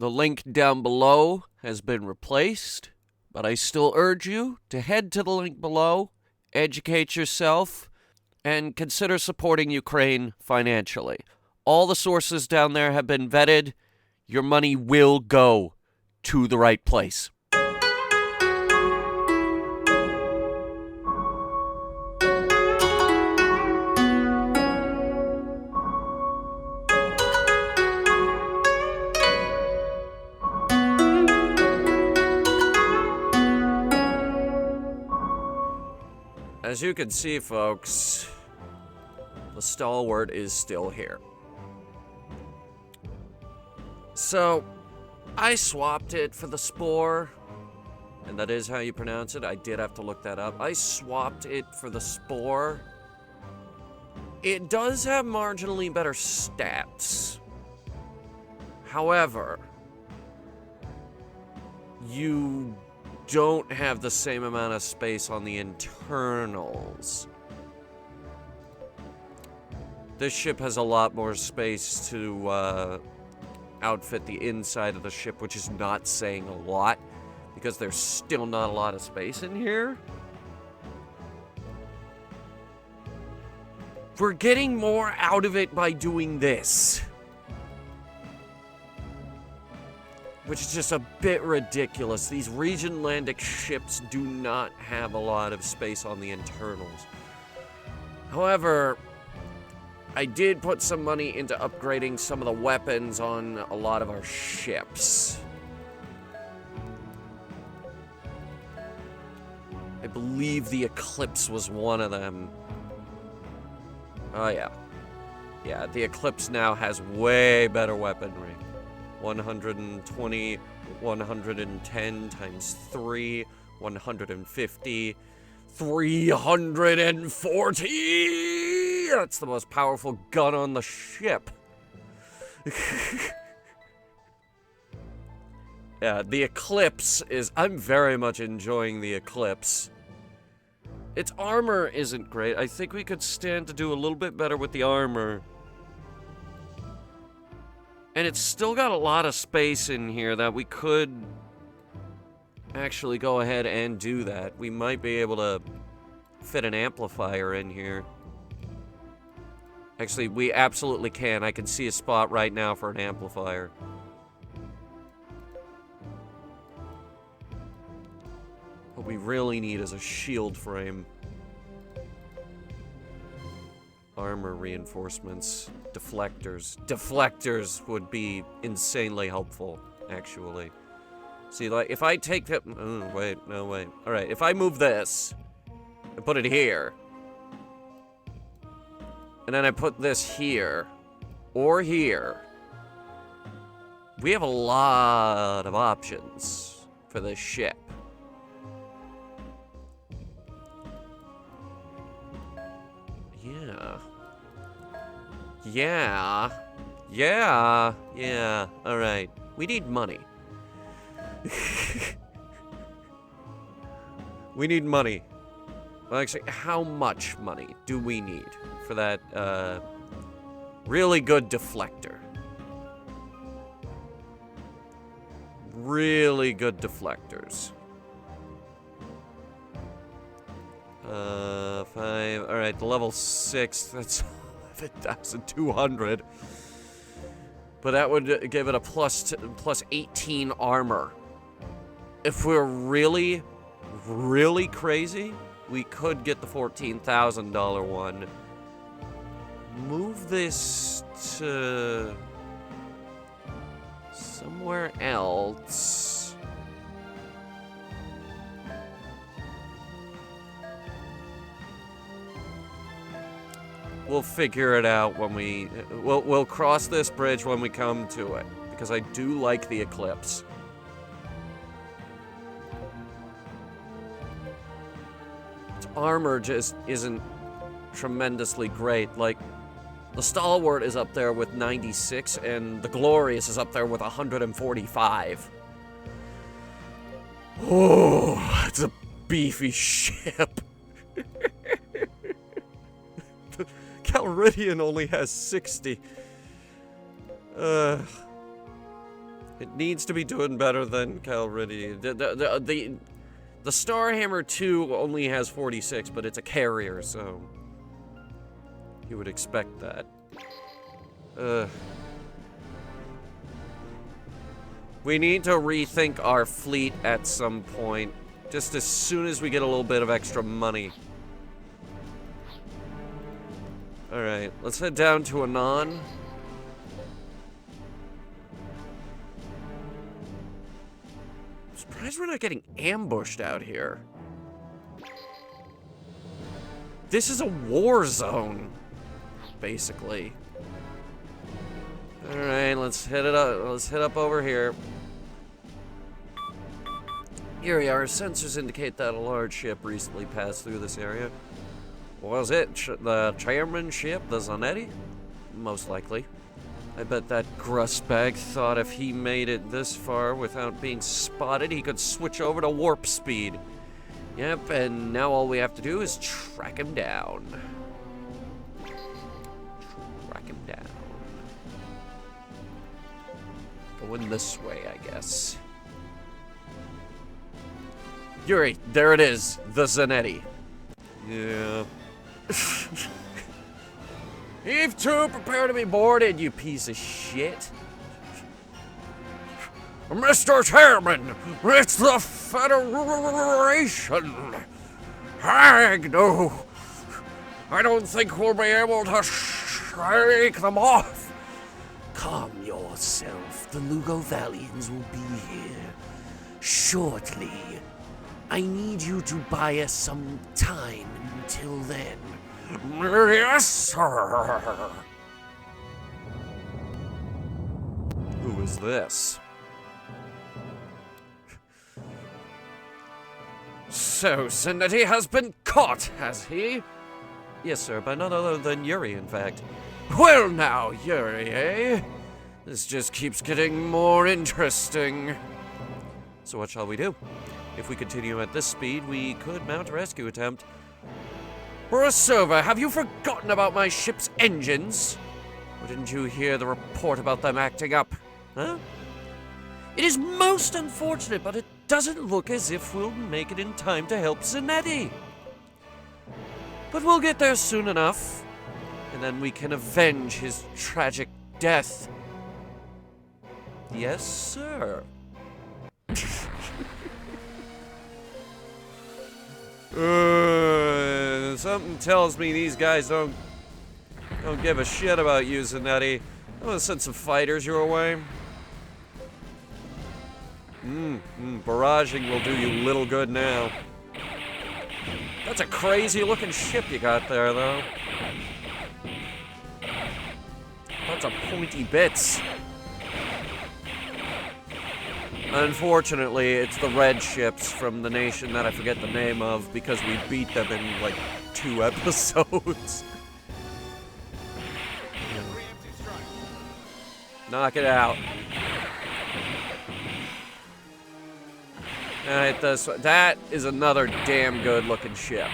The link down below has been replaced, but I still urge you to head to the link below, educate yourself, and consider supporting Ukraine financially. All the sources down there have been vetted. Your money will go to the right place. As you can see, folks, the stalwart is still here. So, I swapped it for the spore, and that is how you pronounce it. I did have to look that up. I swapped it for the spore. It does have marginally better stats. However, you don't have the same amount of space on the internals. This ship has a lot more space to outfit the inside of the ship, which is not saying a lot, because there's still not a lot of space in here. We're getting more out of it by doing this, which is just a bit ridiculous. These Regionlandic ships do not have a lot of space on the internals. However, I did put some money into upgrading some of the weapons on a lot of our ships. I believe the Eclipse was one of them. Oh yeah. Yeah, the Eclipse now has way better weaponry. 120, 110 times 3, 150, 340! That's the most powerful gun on the ship. Yeah, the Eclipse is... I'm very much enjoying the Eclipse. Its armor isn't great. I think we could stand to do a little bit better with the armor. And it's still got a lot of space in here that we could actually go ahead and do that. We might be able to fit an amplifier in here. Actually, we absolutely can. I can see a spot right now for an amplifier. What we really need is a shield frame. Armor reinforcements. Deflectors. Deflectors would be insanely helpful, actually. See, like, if I take that... Oh, wait, no, wait. Alright, if I move this and put it here, and then I put this here, or here, we have a lot of options for this ship. Yeah. Yeah. Yeah. Yeah. Alright. We need money. We need money. Well, actually, how much money do we need for that, really good deflector? Really good deflectors. 5. Alright, the level 6, that's 11,200. But that would give it a plus 18 armor. If we're really, really crazy, we could get the $14,000 one. Move this to somewhere else. We'll figure it out when we'll cross this bridge when we come to it, because I do like the Eclipse. Its armor just isn't tremendously great. Like, the Stalwart is up there with 96, and the Glorious is up there with 145. Oh, it's a beefy ship. Calridian only has 60. It needs to be doing better than Calrissian. The Starhammer 2 only has 46, but it's a carrier, so you would expect that. We need to rethink our fleet at some point, just as soon as we get a little bit of extra money. Alright, let's head down to Anon. I'm surprised we're not getting ambushed out here. This is a war zone, basically. Alright, let's hit it up. Let's hit up over here. Here we are. Sensors indicate that a large ship recently passed through this area. Was it the chairman's ship, the Zanetti? Most likely. I bet that grustbag thought if he made it this far without being spotted, he could switch over to warp speed. Yep, and now all we have to do is track him down. Track him down. Going this way, I guess. Yuri, there it is, the Zanetti. Yeah. Heave to, prepare to be boarded, you piece of shit. Mr. Chairman, it's the Federation. Hag, no. I don't think we'll be able to shake them off. Calm yourself. The Lugovalians will be here shortly. I need you to buy us some time until then. Yes, sir. Who is this? So, Zanetti has been caught, has he? Yes, sir, by none other than Yuri, in fact. Well now, Yuri, eh? This just keeps getting more interesting. So what shall we do? If we continue at this speed, we could mount a rescue attempt. Borosova, have you forgotten about my ship's engines? Or didn't you hear the report about them acting up? Huh? It is most unfortunate, but it doesn't look as if we'll make it in time to help Zanetti. But we'll get there soon enough, and then we can avenge his tragic death. Yes, sir. Something tells me these guys don't give a shit about you, Zanetti. I'm gonna send some fighters your way. Barraging will do you little good now. That's a crazy looking ship you got there, though. Lots of pointy bits. Unfortunately, it's the red ships from the nation that I forget the name of because we beat them in like 2 episodes. Knock it out. Alright, that is another damn good looking ship.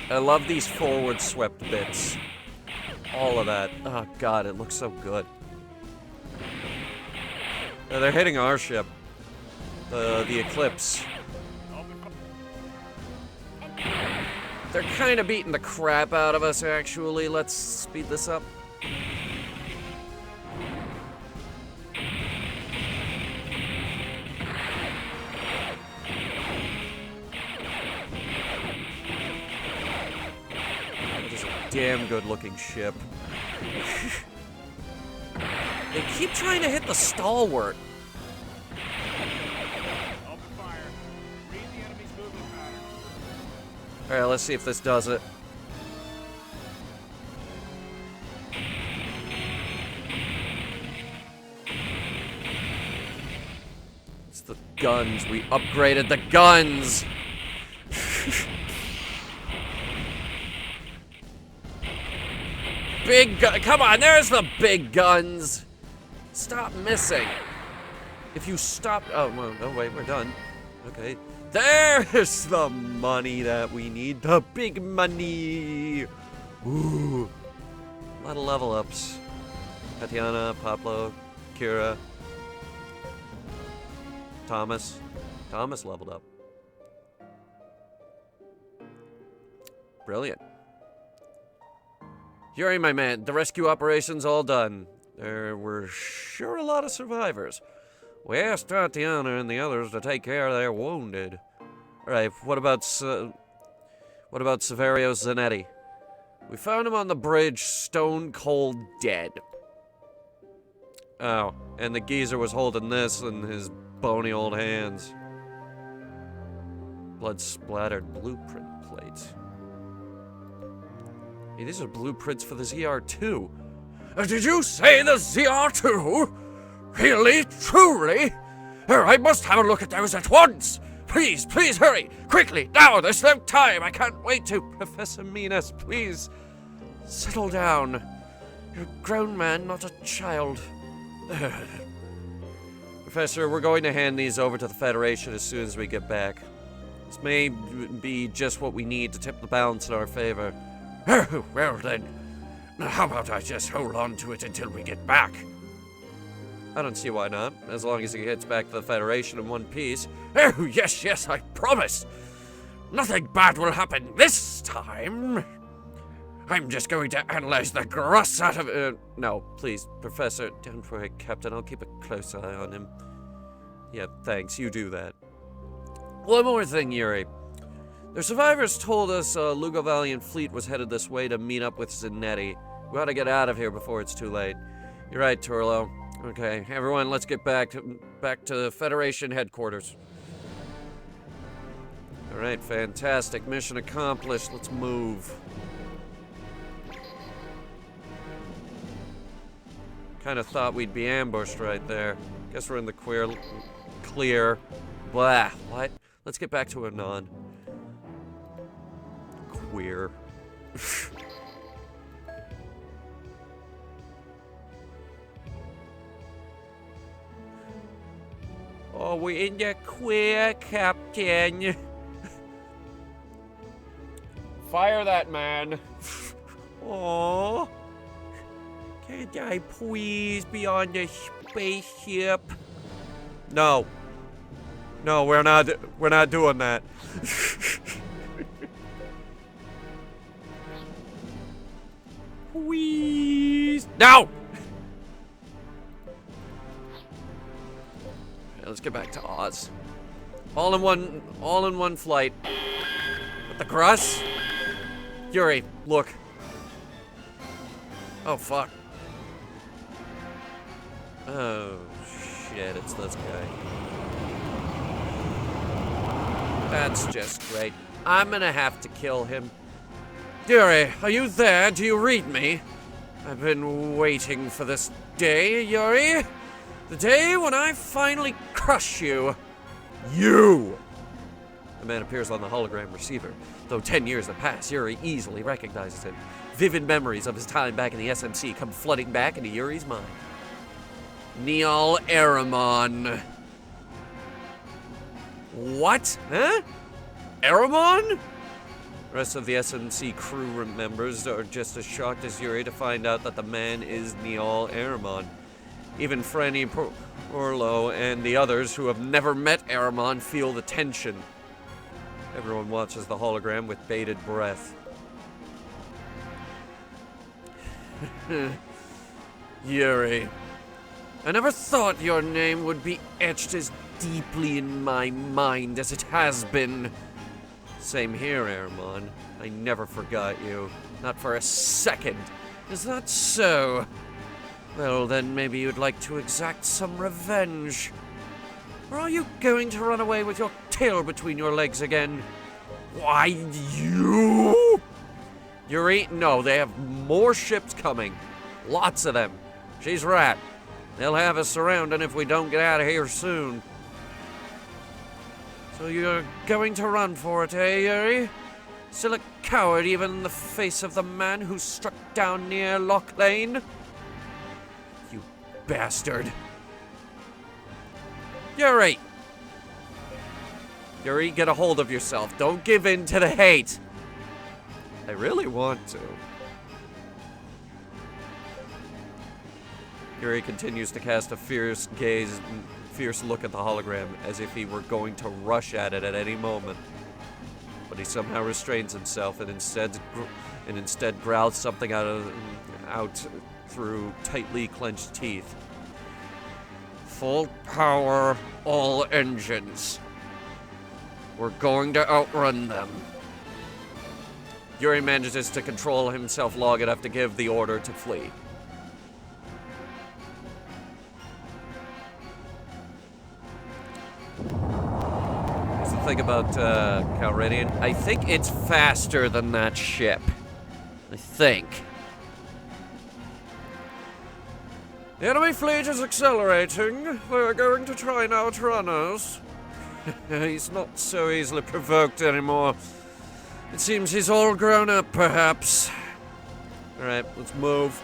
I love these forward swept bits. All of that. Oh god, it looks so good. They're hitting our ship. The Eclipse. They're kind of beating the crap out of us, actually. Let's speed this up. That is a damn good looking ship. They keep trying to hit the stalwart. Open fire. Read the enemy's movement pattern. Alright, let's see if this does it. It's the guns. We upgraded the guns! Big gun. Come on, there's the big guns! Stop missing. If you stop... Oh, well, no, wait, we're done. Okay. There's the money that we need. The big money. Ooh. A lot of level ups. Tatiana, Pablo, Kira. Thomas. Thomas leveled up. Brilliant. Yuri, my man, the rescue operation's all done. There were sure a lot of survivors. We asked Tatiana and the others to take care of their wounded. Alright, what about Severio Zanetti? We found him on the bridge, stone cold dead. Oh, and the geezer was holding this in his bony old hands. Blood-splattered blueprint plates. Hey, these are blueprints for the ZR2. Did you say the ZR2? Really? Truly? I must have a look at those at once! Please, please hurry! Quickly, now, there's no time! I can't wait to... Professor Minas, please, settle down. You're a grown man, not a child. Professor, we're going to hand these over to the Federation as soon as we get back. This may be just what we need to tip the balance in our favor. Well then, how about I just hold on to it until we get back? I don't see why not, as long as it gets back to the Federation in one piece. Oh, yes, yes, I promise. Nothing bad will happen this time. I'm just going to analyze the grass out of... no, please, Professor, don't worry, Captain. I'll keep a close eye on him. Yeah, thanks, you do that. One more thing, Yuri. The survivors told us a Lugovalian fleet was headed this way to meet up with Zanetti. We ought to get out of here before it's too late. You're right, Turlo. Okay, everyone, let's get back to Federation headquarters. Alright, fantastic. Mission accomplished. Let's move. Kind of thought we'd be ambushed right there. Guess we're in the clear. Blah. What? Let's get back to Anon. Queer. Oh, we're in the queer, Captain. Fire that man. Oh. Can't I please be on the spaceship? No. No, we're not doing that. Please. No! Okay, let's get back to Oz. All in one flight. With the Gruss? Yuri, look. Oh, fuck. Oh, shit, it's this guy. That's just great. I'm gonna have to kill him. Yuri, are you there? Do you read me? I've been waiting for this day, Yuri. The day when I finally crush you. You! The man appears on the hologram receiver. Though 10 years have passed, Yuri easily recognizes him. Vivid memories of his time back in the SMC come flooding back into Yuri's mind. Neal Aramon. What? Huh? Aramon? The rest of the SMC crew members are just as shocked as Yuri to find out that the man is Neal Aramon. Even Franny Orlo and the others who have never met Aramon feel the tension. Everyone watches the hologram with bated breath. Yuri, I never thought your name would be etched as deeply in my mind as it has been. Same here, Aramon. I never forgot you. Not for a second. Is that so? Well, then maybe you'd like to exact some revenge. Or are you going to run away with your tail between your legs again? Why, you? Yuri, no, they have more ships coming. Lots of them. She's right. They'll have us surrounded if we don't get out of here soon. So you're going to run for it, eh, Yuri? Still a coward even in the face of the man who struck down near Loch Lane? You bastard. Yuri! Yuri, get a hold of yourself. Don't give in to the hate. I really want to. Yuri continues to cast a fierce gaze fierce look at the hologram as if he were going to rush at it at any moment. But he somehow restrains himself and instead growls something out through tightly clenched teeth. Full power, all engines. We're going to outrun them. Yuri manages to control himself long enough to give the order to flee. Here's the thing about Calridian. I think it's faster than that ship. I think. The enemy fleet is accelerating. They're going to try and outrun us. He's not so easily provoked anymore. It seems he's all grown up, perhaps. Alright, let's move.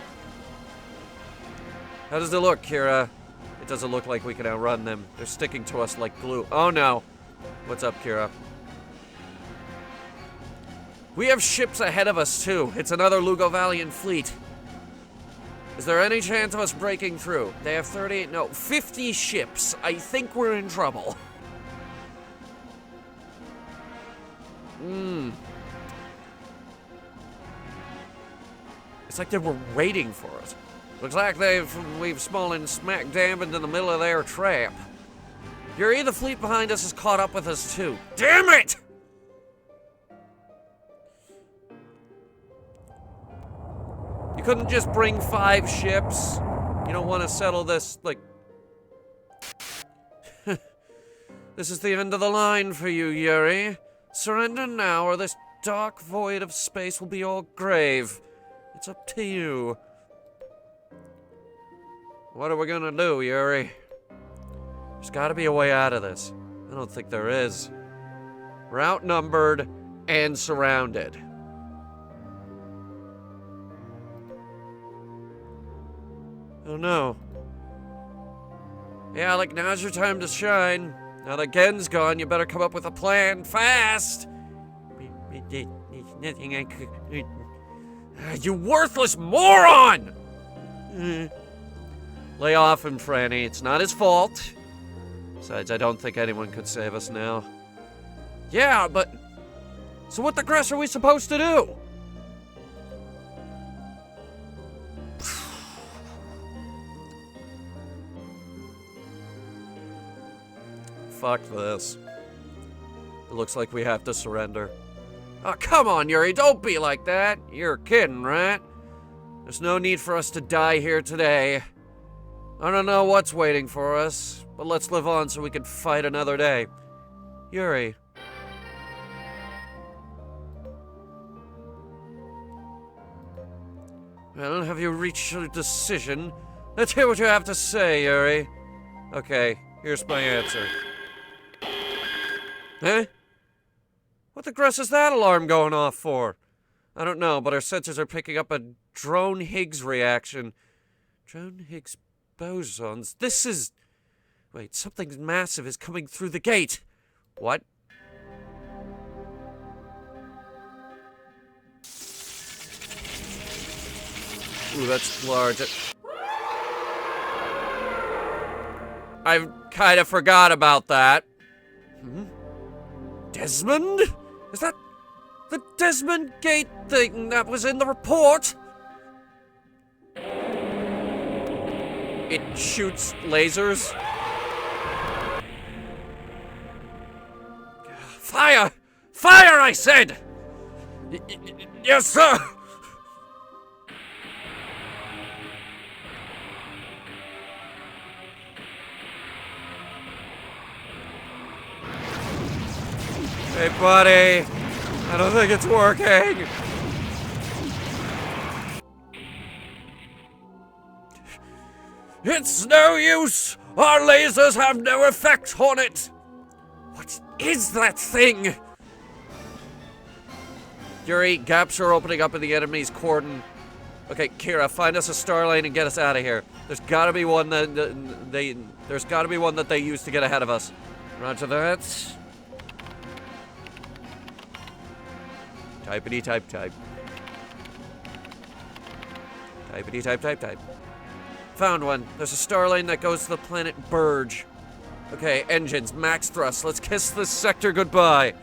How does it look, Kira? It doesn't look like we can outrun them. They're sticking to us like glue. Oh no. What's up, Kira? We have ships ahead of us, too. It's another Lugovalian fleet. Is there any chance of us breaking through? They have 38, no, 50 ships. I think we're in trouble. It's like they were waiting for us. Looks like we've fallen smack dab into the middle of their trap. Yuri, the fleet behind us is caught up with us too. Damn it! You couldn't just bring 5 ships? You don't want to settle this, like... This is the end of the line for you, Yuri. Surrender now, or this dark void of space will be your grave. It's up to you. What are we gonna do, Yuri? There's gotta be a way out of this. I don't think there is. We're outnumbered and surrounded. Oh no. Yeah, like now's your time to shine. Now that Gen's gone, you better come up with a plan fast. There's nothing I could... You worthless moron! Lay off him, Franny. It's not his fault. Besides, I don't think anyone could save us now. Yeah, but... So what the grass are we supposed to do? Fuck this. It looks like we have to surrender. Oh, come on, Yuri, don't be like that. You're kidding, right? There's no need for us to die here today. I don't know what's waiting for us, but let's live on so we can fight another day. Yuri. Well, have you reached a decision? Let's hear what you have to say, Yuri. Okay, here's my answer. Huh? What the gress is that alarm going off for? I don't know, but our sensors are picking up a drone Higgs reaction. Drone Higgs bosons? This is... Wait, something massive is coming through the gate. What? Ooh, that's large. I kind of forgot about that. Desmond? Is that the Desmond Gate thing that was in the report? It shoots lasers. Fire! Fire, I said! Yes, sir! Hey, buddy. I don't think it's working. It's no use. Our lasers have no effect on it. What is that thing? Yuri, gaps are opening up in the enemy's cordon. Okay, Kira, find us a star lane and get us out of here. There's gotta be one that they use to get ahead of us. Roger that. Typity type type. Typity type type type. Found one. There's a star lane that goes to the planet Burge. Okay, engines, max thrust. Let's kiss this sector goodbye.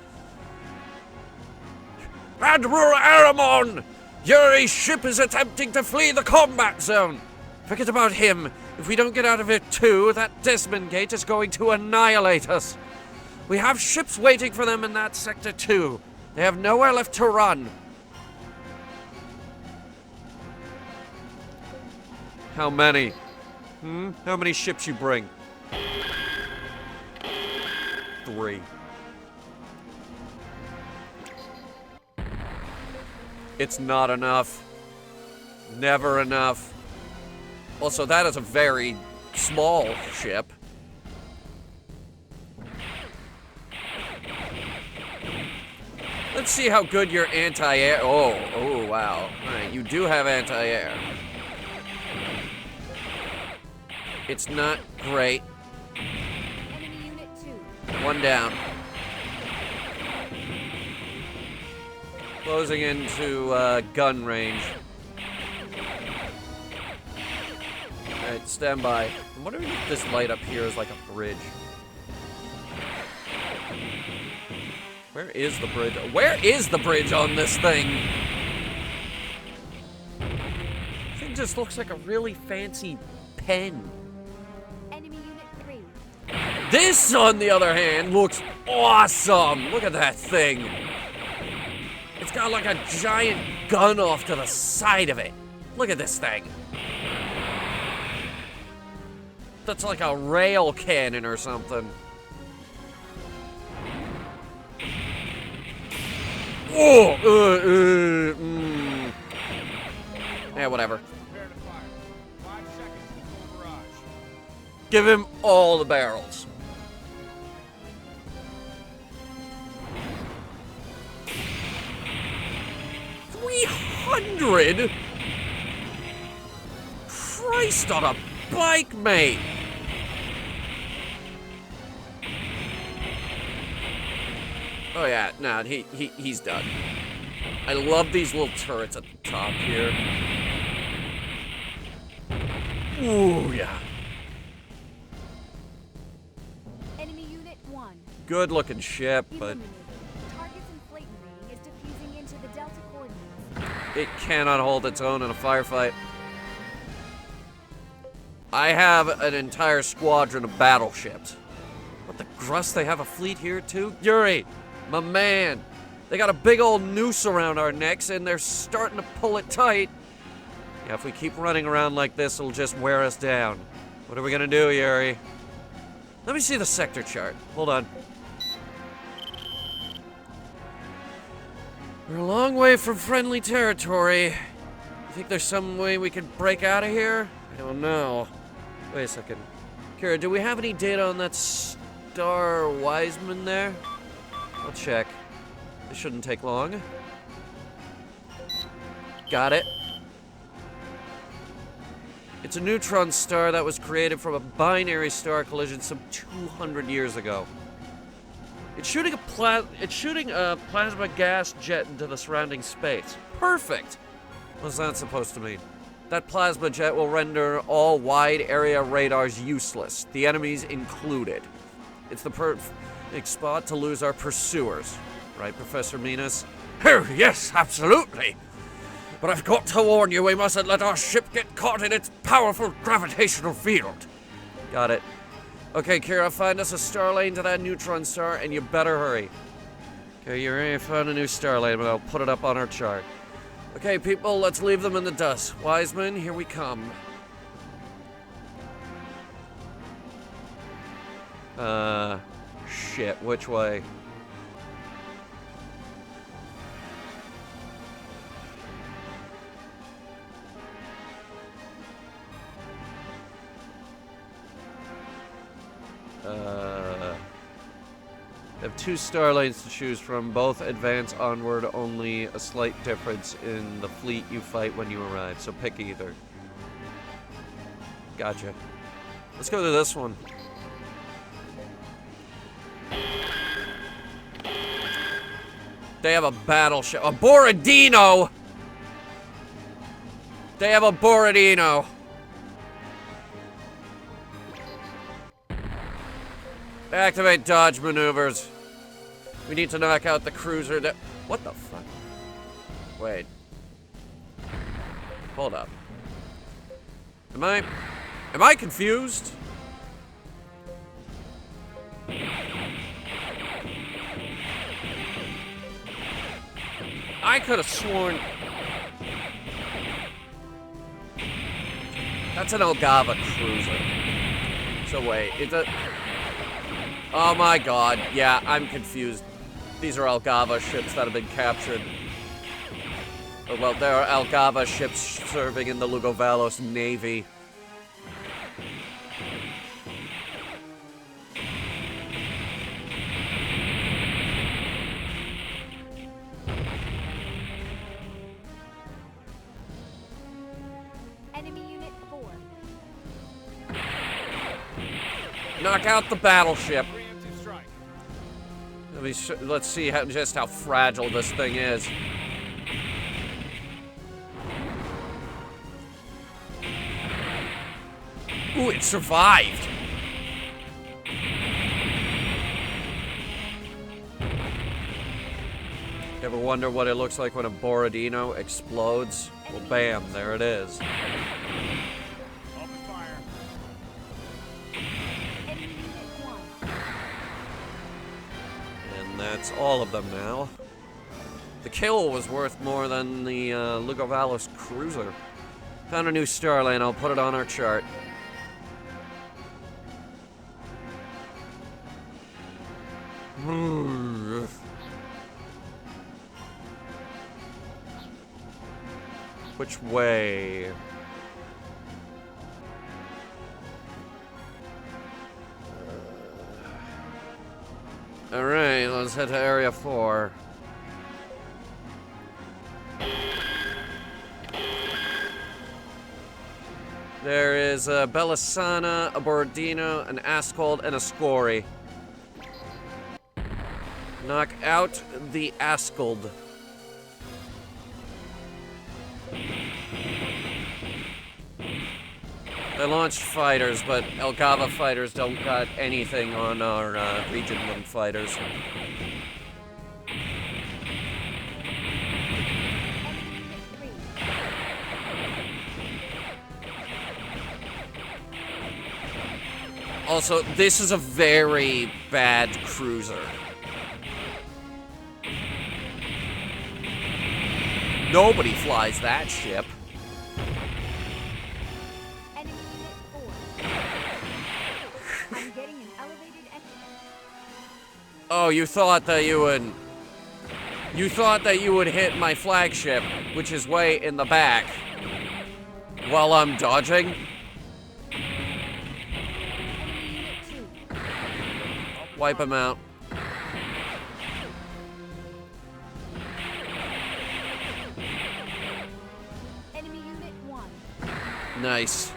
Admiral Aramon! Yuri's ship is attempting to flee the combat zone. Forget about him. If we don't get out of it too, that Desmond Gate is going to annihilate us. We have ships waiting for them in that sector too. They have nowhere left to run. How many? How many ships you bring? 3. It's not enough. Never enough. Also, that is a very small ship. Let's see how good your anti-air... Oh, wow. Alright, you do have anti-air. It's not great. Enemy unit 2. 1 down. Closing into gun range. Alright, stand by. I'm wondering if this light up here is like a bridge. Where is the bridge? Where is the bridge on this thing? This thing just looks like a really fancy pen. Enemy unit 3. This, on the other hand, looks awesome. Look at that thing. It's got like a giant gun off to the side of it. Look at this thing. That's like a rail cannon or something. Oh! Yeah, whatever. Prepare to fire. 5 seconds before barrage. Give him all the barrels. $300? Christ on a bike, mate. Oh yeah, nah, he's done. I love these little turrets at the top here. Ooh, yeah. Enemy unit 1. Good looking ship, but Eliminated. Target's inflation rating is diffusing into the Delta coordinates. it cannot hold its own in a firefight. I have an entire squadron of battleships. What the grus, they have a fleet here too? Yuri, my man. They got a big old noose around our necks and they're starting to pull it tight. Yeah, if we keep running around like this, it'll just wear us down. What are we gonna do, Yuri? Let me see the sector chart. Hold on. We're a long way from friendly territory. You think there's some way we could break out of here? I don't know. Wait a second. Kira, do we have any data on that Star Wiseman there? I'll check. It shouldn't take long. Got it. It's a neutron star that was created from a binary star collision some 200 years ago. It's shooting a plasma gas jet into the surrounding space. Perfect! What's that supposed to mean? That plasma jet will render all wide area radars useless, the enemies included. It's the perfect spot to lose our pursuers. Right, Professor Minas? Oh, yes, absolutely. But I've got to warn you, we mustn't let our ship get caught in its powerful gravitational field. Got it. Okay, Kira, find us a star lane to that neutron star, and you better hurry. Okay, you already found a new star lane, but I'll put it up on our chart. Okay, people, let's leave them in the dust. Wiseman, here we come. Shit, which way? Have 2 star lanes to choose from, both advance onward, only a slight difference in the fleet you fight when you arrive, so pick either. Gotcha. Let's go to this one. They have a battleship. A Borodino! They have a Borodino. Activate dodge maneuvers. We need to knock out the cruiser that... What the fuck? Wait. Hold up. Am I confused? I could have sworn... That's an Algava cruiser. So wait, it's a... Oh my god, yeah, I'm confused. These are Algava ships that have been captured. Oh, well, there are Algava ships serving in the Lugovalos Navy. Enemy Unit 4. Knock out the battleship. Let's see just how fragile this thing is. Ooh, it survived. Ever wonder what it looks like when a Borodino explodes? Well, bam, there it is. Open fire. Enemy Unit 1. And that's all of them now. The kill was worth more than the Lugovalos cruiser. Found a new star lane, I'll put it on our chart. Which way? Alright, let's head to Area 4. There is a Belisana, a Borodino, an Askold, and a Scori. Knock out the Askold. They launched fighters, but Algava fighters don't got anything on our Region 1 fighters. Also, this is a very bad cruiser. Nobody flies that ship. Enemy Unit 4. I'm getting an elevated Oh, you thought that you would... You thought that you would hit my flagship, which is way in the back, while I'm dodging? Enemy Unit 2. Wipe him out. Enemy Unit 1. Nice.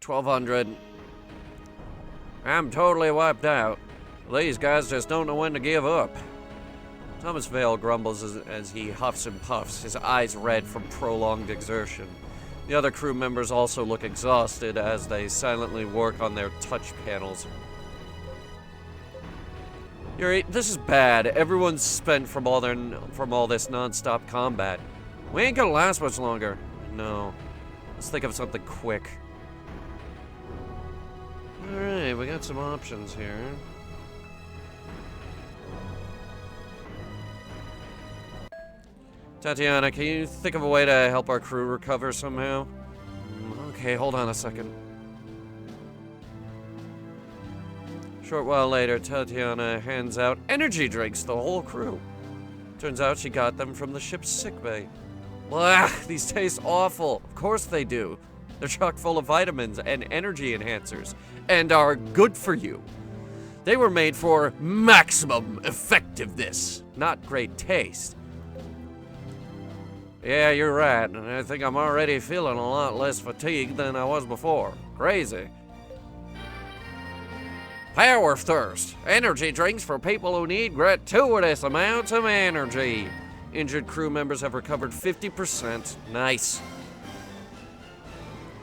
1200. I'm totally wiped out. These guys just don't know when to give up. Thomas Vale grumbles as he huffs and puffs, his eyes red from prolonged exertion. The other crew members also look exhausted as they silently work on their touch panels. Yuri, this is bad. Everyone's spent from all this non-stop combat. We ain't gonna last much longer. No. Let's think of something quick. Alright, we got some options here. Tatiana, can you think of a way to help our crew recover somehow? Okay, hold on a second. Short while later, Tatiana hands out energy drinks to the whole crew. Turns out she got them from the ship's sickbay. Blah, these taste awful. Of course they do. They're chock full of vitamins and energy enhancers, and are good for you. They were made for maximum effectiveness, not great taste. Yeah, you're right, and I think I'm already feeling a lot less fatigued than I was before. Crazy. Power Thirst. Energy drinks for people who need gratuitous amounts of energy. Injured crew members have recovered 50%. Nice.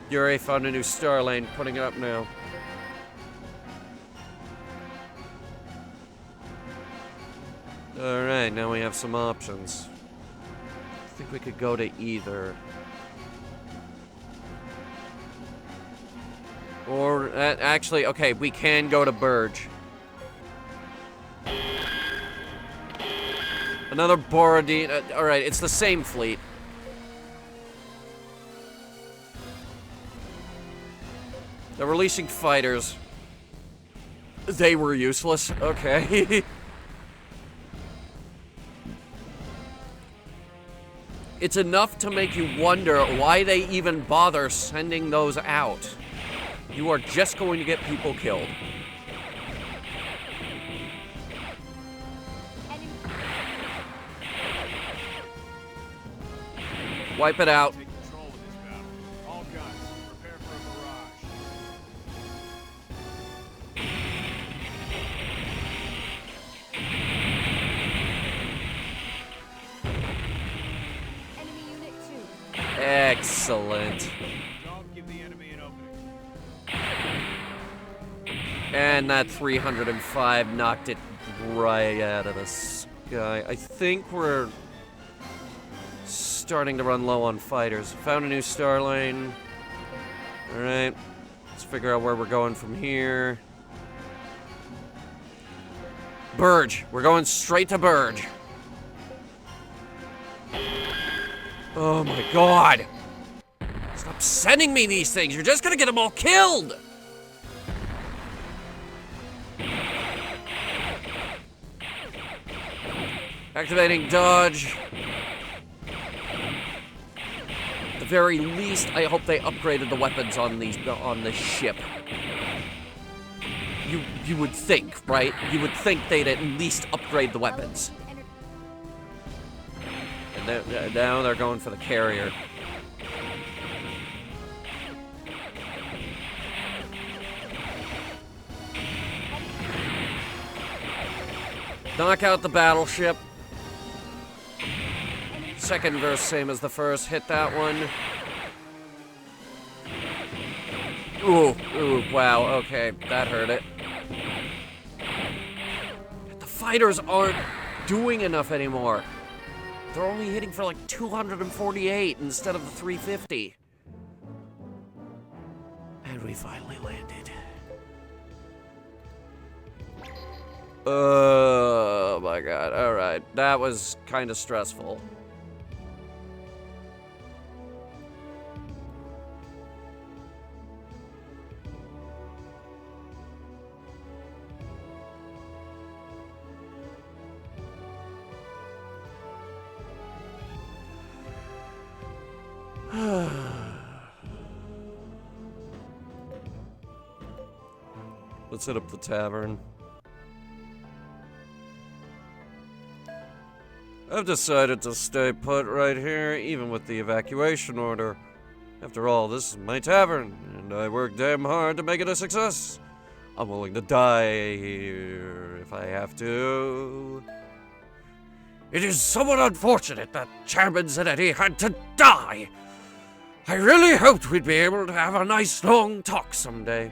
Yuri found a new star lane, putting it up now. Alright, now we have some options. I think we could go to either. Or, actually, okay, we can go to Burge. Another Borodine. Alright, it's the same fleet. They're releasing fighters. They were useless. Okay. It's enough to make you wonder why they even bother sending those out. You are just going to get people killed. Wipe it out. Take control of this battle. All guns, prepare for a barrage. Enemy unit 2. Excellent. Don't give the enemy an opening. And that 305 knocked it right out of the sky. I think we're starting to run low on fighters. Found a new star lane. Alright. Let's figure out where we're going from here. Burge. We're going straight to Burge. Oh my god. Stop sending me these things. You're just gonna get them all killed. Activating dodge. At the very least, I hope they upgraded the weapons on this ship. You would think, right? You would think they'd at least upgrade the weapons. And now they're going for the carrier. Knock out the battleship. Second verse, same as the first. Hit that one. Ooh, wow, okay, that hurt it. The fighters aren't doing enough anymore. They're only hitting for like 248 instead of the 350. And we finally landed. Oh my god, alright. That was kind of stressful. Let's hit up the tavern. I've decided to stay put right here, even with the evacuation order. After all, this is my tavern, and I work damn hard to make it a success. I'm willing to die here if I have to. It is somewhat unfortunate that Chairman Zanetti had to die. I really hoped we'd be able to have a nice long talk someday.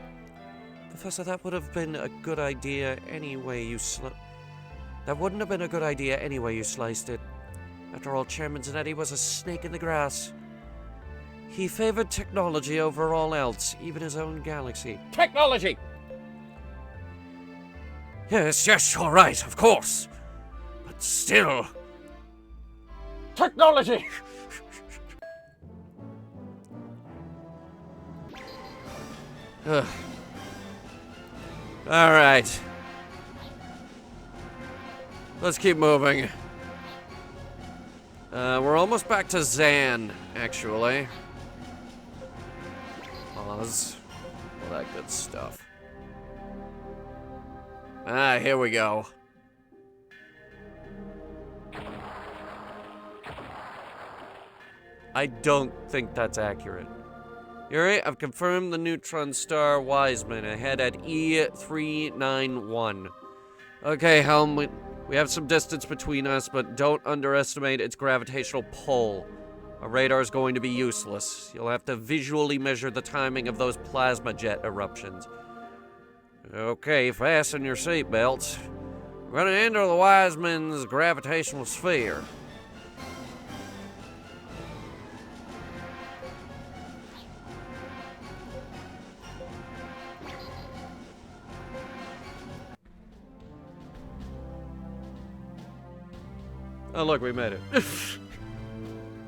Professor, that would have been a good idea anyway you That wouldn't have been a good idea anyway you sliced it. After all, Chairman Zanetti was a snake in the grass. He favored technology over all else, even his own galaxy. Technology! Yes, you're right, of course. But still... Technology! Ugh. All right. Let's keep moving. We're almost back to Zan, actually. Pause. All that good stuff. Ah, here we go. I don't think that's accurate. Yuri, I've confirmed the neutron star Wiseman ahead at E391. Okay, Helm, we have some distance between us, but don't underestimate its gravitational pull. Our radar is going to be useless. You'll have to visually measure the timing of those plasma jet eruptions. Okay, fasten your seatbelts. We're gonna enter the Wiseman's gravitational sphere. Oh, look, we made it.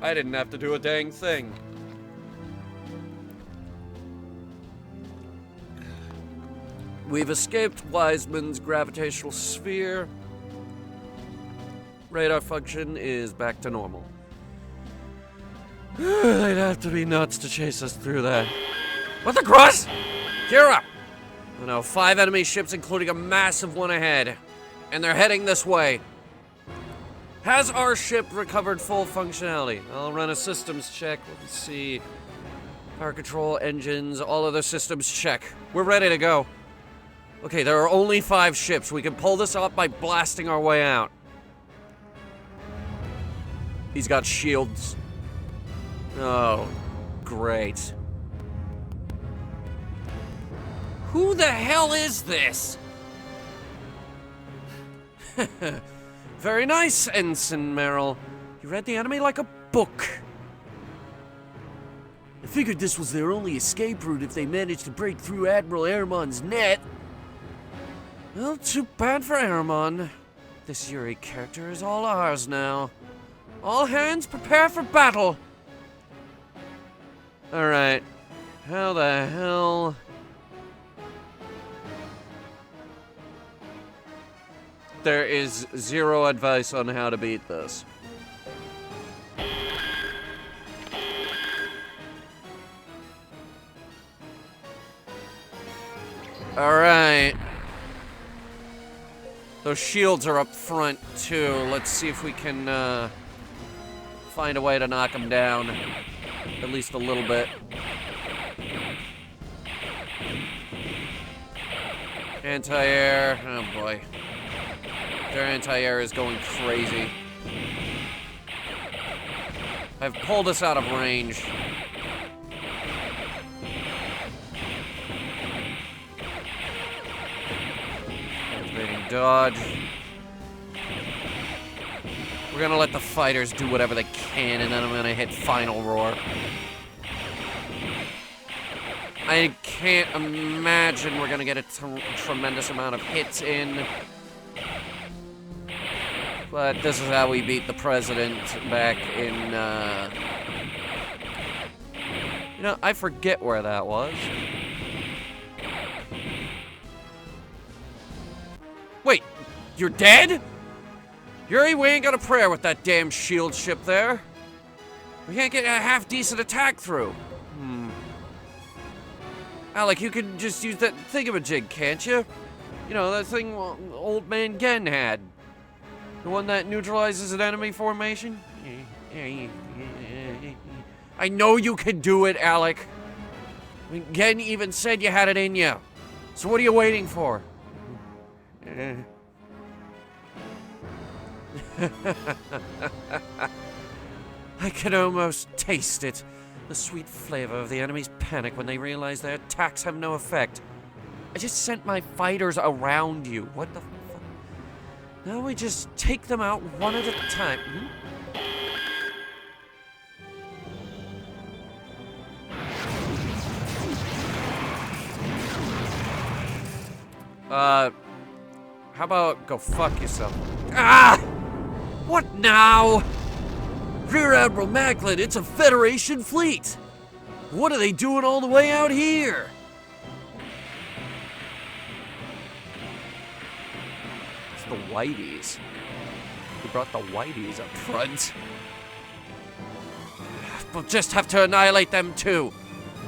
I didn't have to do a dang thing. We've escaped Wiseman's gravitational sphere. Radar function is back to normal. They'd have to be nuts to chase us through that. What the cross? Gear up! Oh no, 5 enemy ships, including a massive one ahead. And they're heading this way. Has our ship recovered full functionality? I'll run a systems check. Let's see. Power control, engines, all other systems check. We're ready to go. Okay, there are only 5 ships. We can pull this off by blasting our way out. He's got shields. Oh, great. Who the hell is this? Very nice, Ensign Merrill. You read the enemy like a book. I figured this was their only escape route if they managed to break through Admiral Airmon's net. Well, too bad for Airmon. This Yuri character is all ours now. All hands prepare for battle. Alright. How the hell... There is 0 advice on how to beat this. Alright. Those shields are up front, too. Let's see if we can, find a way to knock them down. At least a little bit. Anti-air. Oh, boy. Their anti-air is going crazy. I've pulled us out of range. Activating dodge. We're gonna let the fighters do whatever they can, and then I'm gonna hit final roar. I can't imagine we're gonna get a tremendous amount of hits in. But this is how we beat the president back in, You know, I forget where that was. Wait, you're dead? Yuri, we ain't got a prayer with that damn shield ship there. We can't get a half-decent attack through. Alec, you can just use that thingamajig, can't you? You know, that thing old man Gen had. The one that neutralizes an enemy formation? I know you can do it, Alec. I mean, Gen even said you had it in you. So what are you waiting for? I can almost taste it. The sweet flavor of the enemy's panic when they realize their attacks have no effect. I just sent my fighters around you. What the fuck? Now we just take them out one at a time. How about go fuck yourself? Ah! What now? Rear Admiral Macklin, it's a Federation fleet! What are they doing all the way out here? It's the Whiteys. He brought the Whiteys up front. We'll just have to annihilate them too.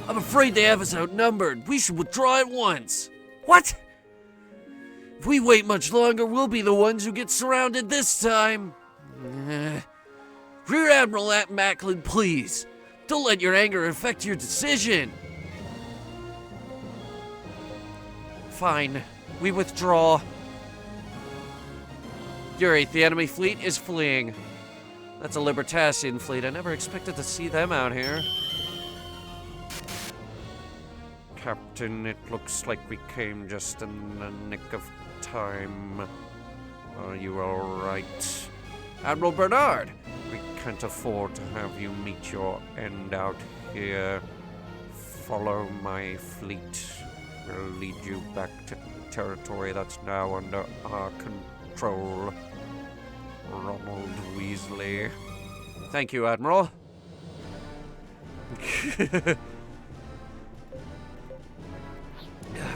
I'm afraid they have us outnumbered. We should withdraw at once. What? If we wait much longer, we'll be the ones who get surrounded this time. Rear Admiral Macklin, please. Don't let your anger affect your decision. Fine. We withdraw. Yuri, the enemy fleet is fleeing. That's a Libertasian fleet. I never expected to see them out here. Captain, it looks like we came just in the nick of time. Are you alright? Admiral Bernard, we can't afford to have you meet your end out here. Follow my fleet. We'll lead you back to territory that's now under our control. Ronald Weasley. Thank you, Admiral.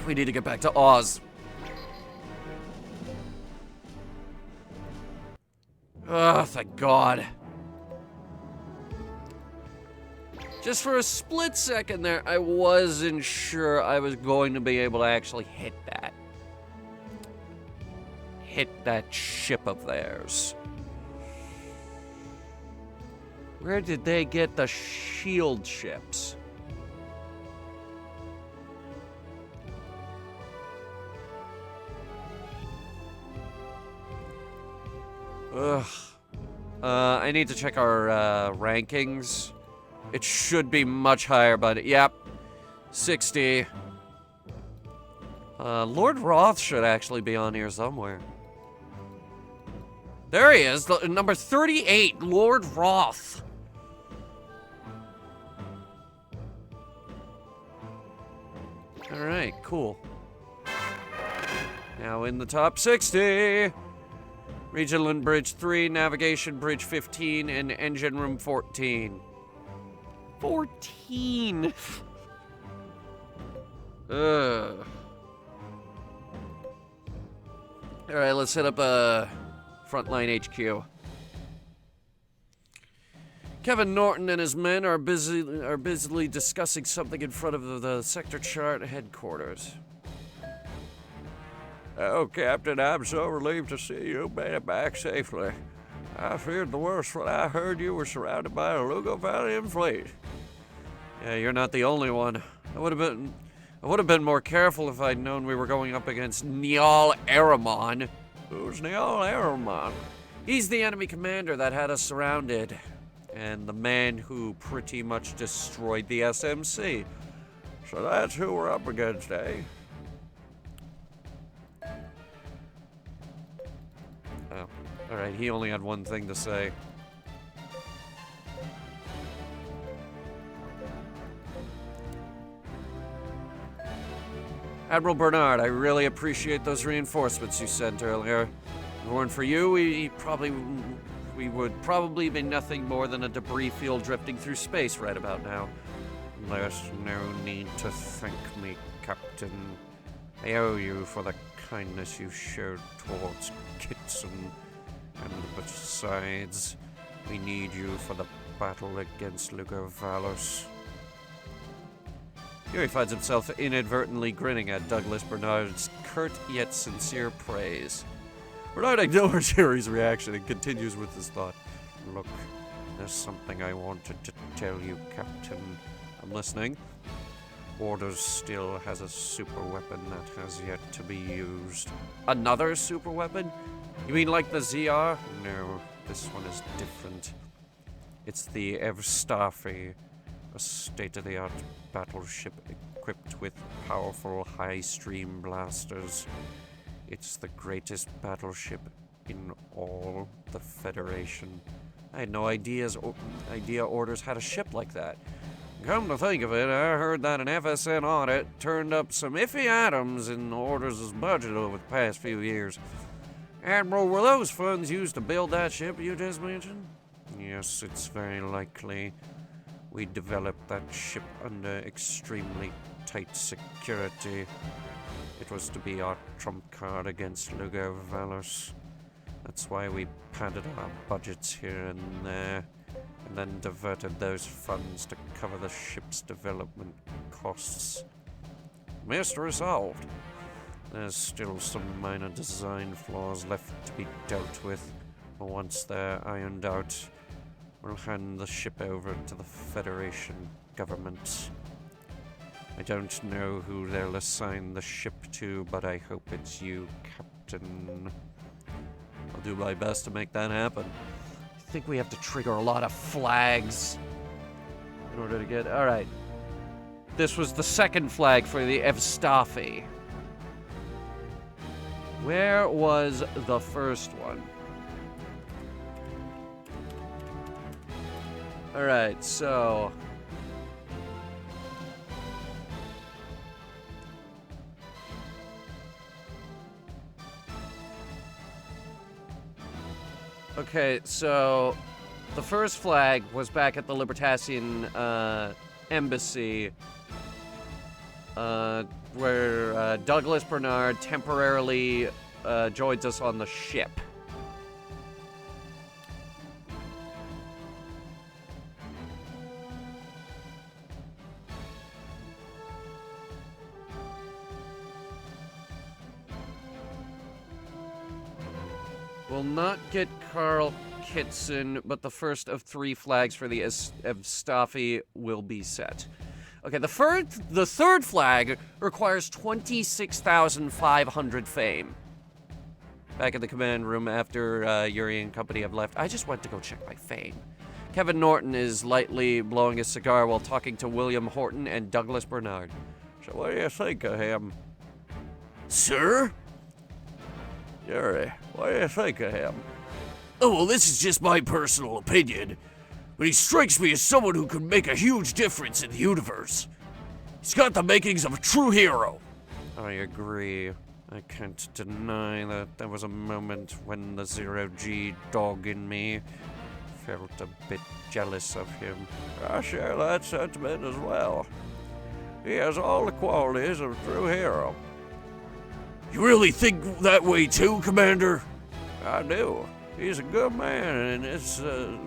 We need to get back to Oz. Oh, thank God. Just for a split second there, I wasn't sure I was going to be able to actually hit that. Hit that ship of theirs. Where did they get the shield ships? Ugh. I need to check our rankings. It should be much higher, but yep. 60. Lord Roth should actually be on here somewhere. There he is, number 38, Lord Roth. Alright, cool. Now in the top 60. Regional Bridge 3, Navigation Bridge 15, and Engine Room 14. 14! Ugh. Alright, let's set up a Frontline HQ. Kevin Norton and his men are busily discussing something in front of the sector chart headquarters. Oh, Captain, I'm so relieved to see you made it back safely. I feared the worst when I heard you were surrounded by a Lugolvalian fleet. Yeah, you're not the only one. I would have been more careful if I'd known we were going up against Niall Aramon. Who's Niall Aramon? He's the enemy commander that had us surrounded, and the man who pretty much destroyed the SMC. So that's who we're up against, eh? Oh, alright, he only had one thing to say. Admiral Bernard, I really appreciate those reinforcements you sent earlier. If it weren't for you, we would probably be nothing more than a debris field drifting through space right about now. There's no need to thank me, Captain. I owe you for the kindness you showed towards Kitson. And besides, we need you for the battle against Lugovalos. Here he finds himself inadvertently grinning at Douglas Bernard's curt yet sincere praise. Bernard ignores Harry's reaction and continues with his thought. Look, there's something I wanted to tell you, Captain. I'm listening. Orders still has a super weapon that has yet to be used. Another super weapon? You mean like the ZR? No, this one is different. It's the Evstafi, a state-of-the-art battleship equipped with powerful high-stream blasters. It's the greatest battleship in all the Federation. I had no idea Orders had a ship like that. Come to think of it, I heard that an FSN audit turned up some iffy items in Orders' budget over the past few years. Admiral, were those funds used to build that ship you just mentioned? Yes, it's very likely. We developed that ship under extremely tight security. It was to be our trump card against Lugovalos. That's why we padded our budgets here and there, and then diverted those funds to cover the ship's development costs. Mystery solved. There's still some minor design flaws left to be dealt with, but once they're ironed out, we'll hand the ship over to the Federation government. I don't know who they'll assign the ship to, but I hope it's you, Captain. I'll do my best to make that happen. I think we have to trigger a lot of flags in order to get... Alright. This was the second flag for the Evstafi. Where was the first one? Alright, so... Okay, so... The first flag was back at the Libertasian, embassy, where, Douglas Bernard temporarily, joins us on the ship. We'll not get Carl Kitson, but the first of 3 flags for the Evstafi will be set. Okay, the third flag requires 26,500 fame. Back in the command room after Yuri and company have left, I just went to go check my fame. Kevin Norton is lightly blowing a cigar while talking to William Horton and Douglas Bernard. So what do you think of him? Sir? Yuri, what do you think of him? Oh, well, this is just my personal opinion, but he strikes me as someone who could make a huge difference in the universe. He's got the makings of a true hero. I agree. I can't deny that there was a moment when the zero-G dog in me felt a bit jealous of him. I share that sentiment as well. He has all the qualities of a true hero. You really think that way too, Commander? I do. He's a good man, and it's a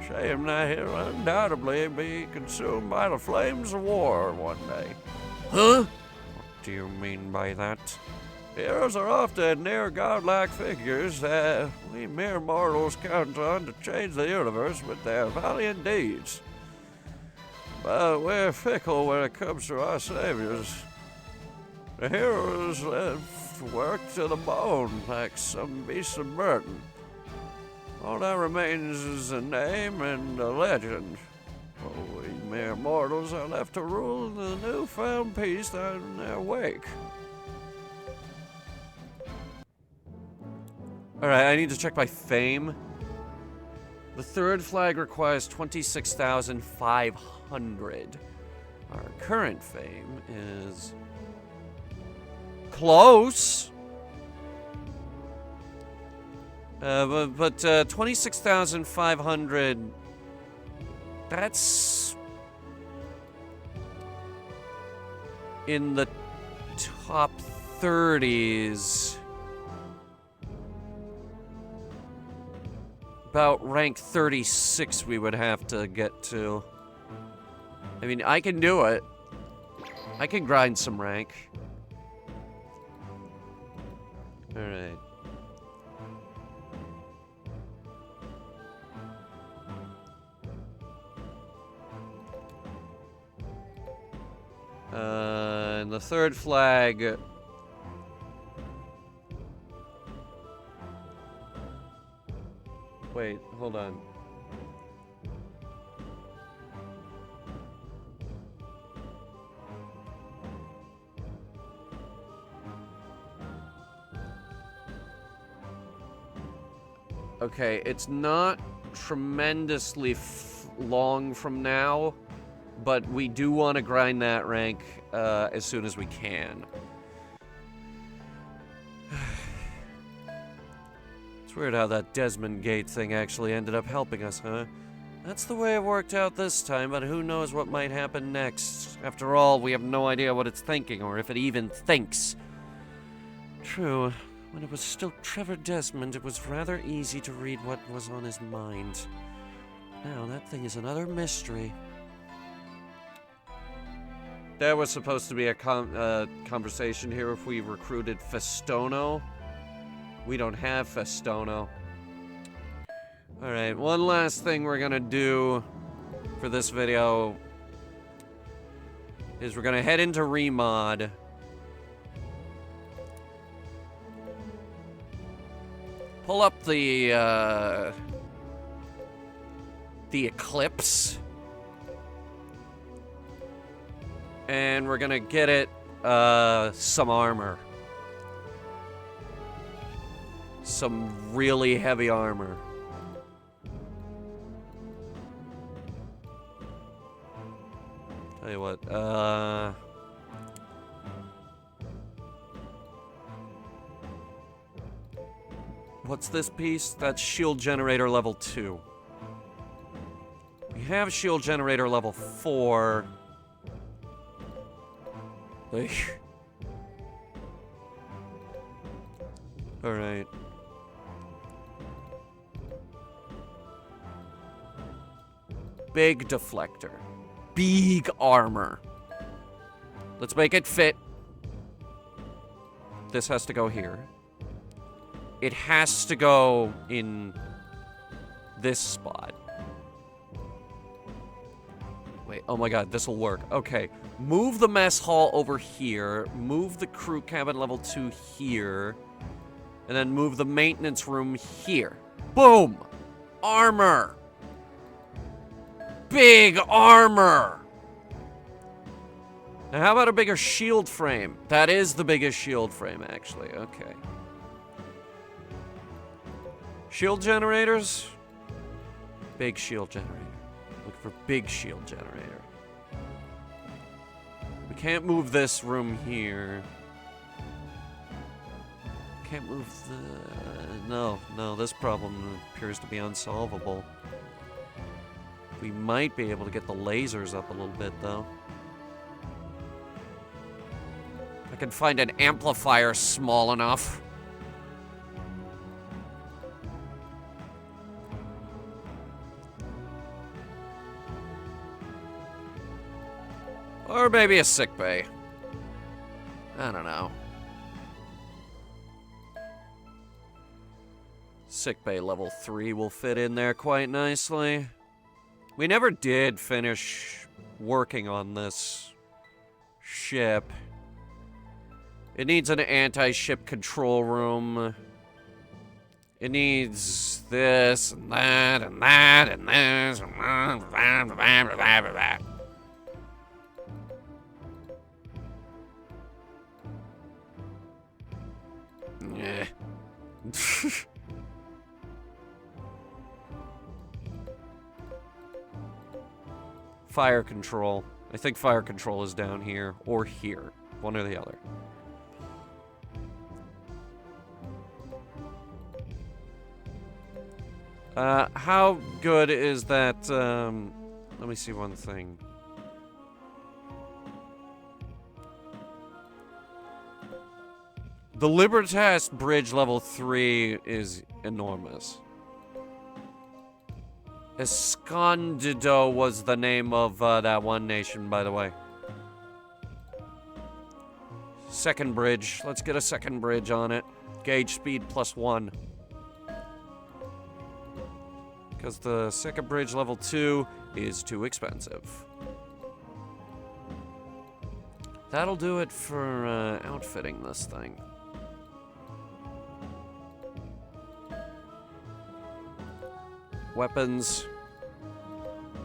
shame that he'll undoubtedly be consumed by the flames of war one day. Huh? What do you mean by that? Heroes are often near godlike figures that we mere mortals count on to change the universe with their valiant deeds. But we're fickle when it comes to our saviors. The heroes work to the bone like some beasts of burden. All that remains is a name and a legend. Oh, we mere mortals are left to rule the newfound peace that in their wake. Alright, I need to check my fame. The third flag requires 26,500. Our current fame is... close! But 26,500... That's... in the top 30s. About rank 36 we would have to get to. I mean, I can do it. I can grind some rank. Alright. And the third flag... Wait, hold on. Okay, it's not tremendously long from now, but we do want to grind that rank as soon as we can. It's weird how that Desmond Gate thing actually ended up helping us, huh? That's the way it worked out this time, but who knows what might happen next. After all, we have no idea what it's thinking, or if it even thinks. True. When it was still Trevor Desmond, it was rather easy to read what was on his mind. Now, that thing is another mystery. There was supposed to be a conversation here if we recruited Festono. We don't have Festono. Alright, one last thing we're gonna do for this video is we're gonna head into Remod. Pull up the Eclipse. And we're gonna get it some armor. some really heavy armor. Tell you what, what's this piece? That's shield generator level 2. We have shield generator level 4. Alright. Big deflector. Big armor. Let's make it fit. This has to go here. It has to go in this spot. Wait, oh my god, this'll work. Okay, move the mess hall over here. Move the crew cabin level 2 here. And then move the maintenance room here. Boom! Armor! Big armor! Now, how about a bigger shield frame? That is the biggest shield frame, actually. Okay. Shield generators? Big shield generator. Look for big shield generator. We can't move this room here. Can't move the... No, this problem appears to be unsolvable. We might be able to get the lasers up a little bit, though. I can find an amplifier small enough. Or maybe a sick bay. I don't know. Sick bay level 3 will fit in there quite nicely. We never did finish working on this ship. It needs an anti-ship control room. It needs this and that and that and this and yeah. Fire control. I think fire control is down here or here. One or the other. How good is that? Let me see one thing. The Libertas Bridge level 3 is enormous. Escondido was the name of that one nation, by the way. Second bridge. Let's get a second bridge on it. Gauge speed +1. Because the second bridge level 2 is too expensive. That'll do it for outfitting this thing. Weapons.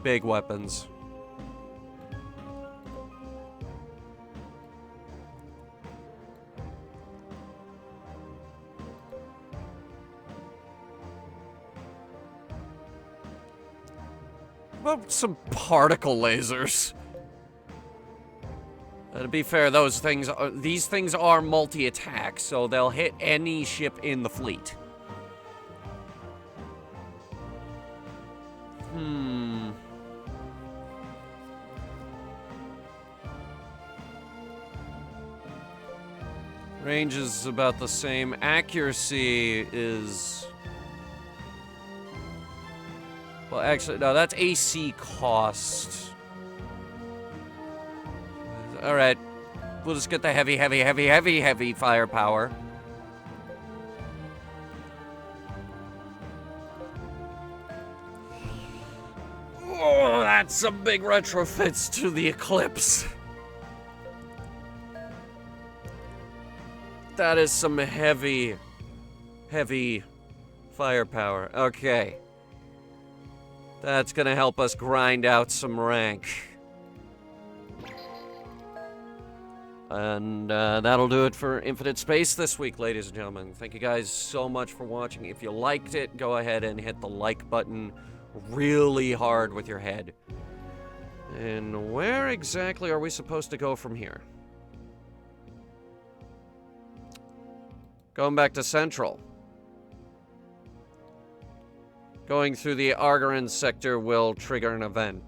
Big weapons. What about some particle lasers? To be fair, these things are multi-attack, so they'll hit any ship in the fleet. Range is about the same. Accuracy is... Well, actually, no, that's AC cost. Alright. We'll just get the heavy firepower. Oh, that's some big retrofits to the Eclipse. That is some heavy firepower. Okay. That's gonna help us grind out some rank. And that'll do it for Infinite Space this week, ladies and gentlemen. Thank you guys so much for watching. If you liked it, go ahead and hit the like button really hard with your head. And where exactly are we supposed to go from here? Going back to Central. Going through the Argaran sector will trigger an event.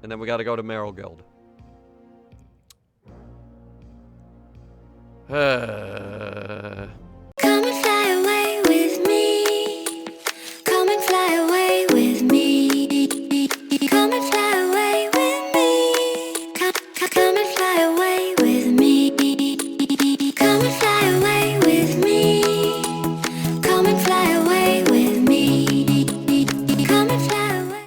And then we gotta go to Marigold.